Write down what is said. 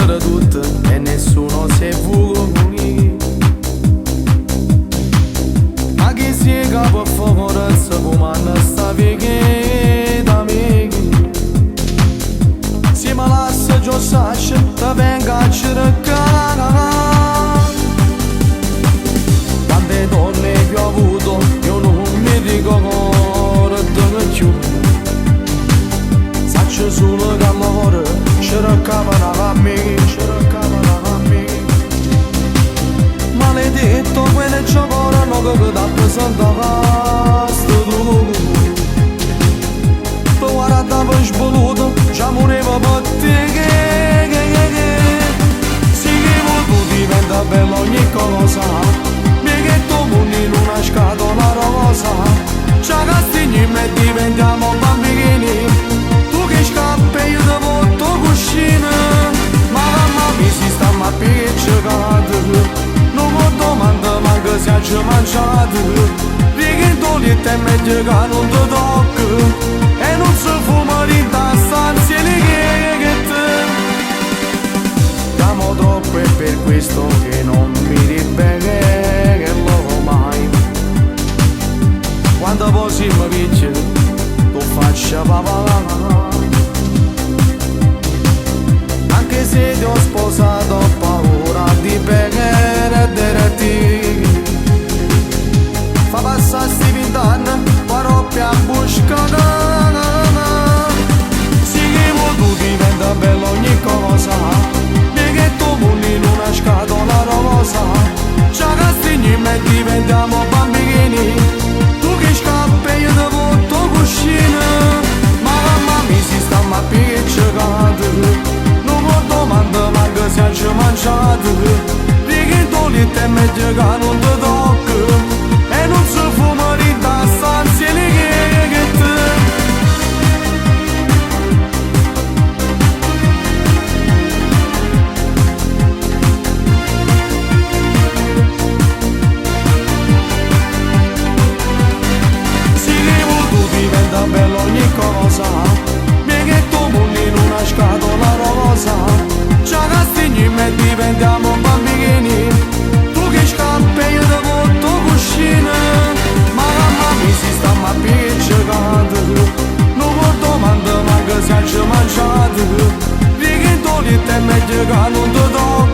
essere tutte e nessuno si è voluto unire. Ma chi si è capo a favorezza come sta vecchia amica? Se mi lascia già saccia te venga a cercare. Quante donne che ho avuto io non mi ricordo più. Saccio solo che amore cercavano a me, maledetto quelle giocano che da presentava sto tu. Tu guardava svoluto, già moreva per te. Sì che tu diventa bello ogni cosa, che tu mundi in una scatola rosa. Già castigni e diventiamo bambini, tu che scappi io ti porto cuscina. Ma mamma mi si sta ma piccicata, non mi domanda manco se ci mangiate. Perché tu lì te meglio che non ti tocca e non si fuma lì da stanza che te. Siamo troppo e per questo che non mi ribello mai. Quando poi si mi vince tu faccia papà. Anche se ti ho sposato ho paura di perderti. Fa passare sti 20 anni farò più a buscare. Sì che tu diventa bello ogni cosa, che tu mundi in una scatola rosa. Già castigni e diventiamo bambini, tu che scappi io ti porto cuscina. Ma mamma mi si sta ma piccicata, non mi domanda manco se ci mangiate. Perché tu lì te meglio che non ti tocca e non si fuma lì da stanza che te. Bello ogni cosa, che tu mundi in una scatola rosa. Già castigni e diventiamo bambini, tu che scappi io ti porto cuscina. Ma mamma mi si sta ma piccicata, non mi domanda manco se ci mangiate. Perché tu lì te meglio che non ti tocca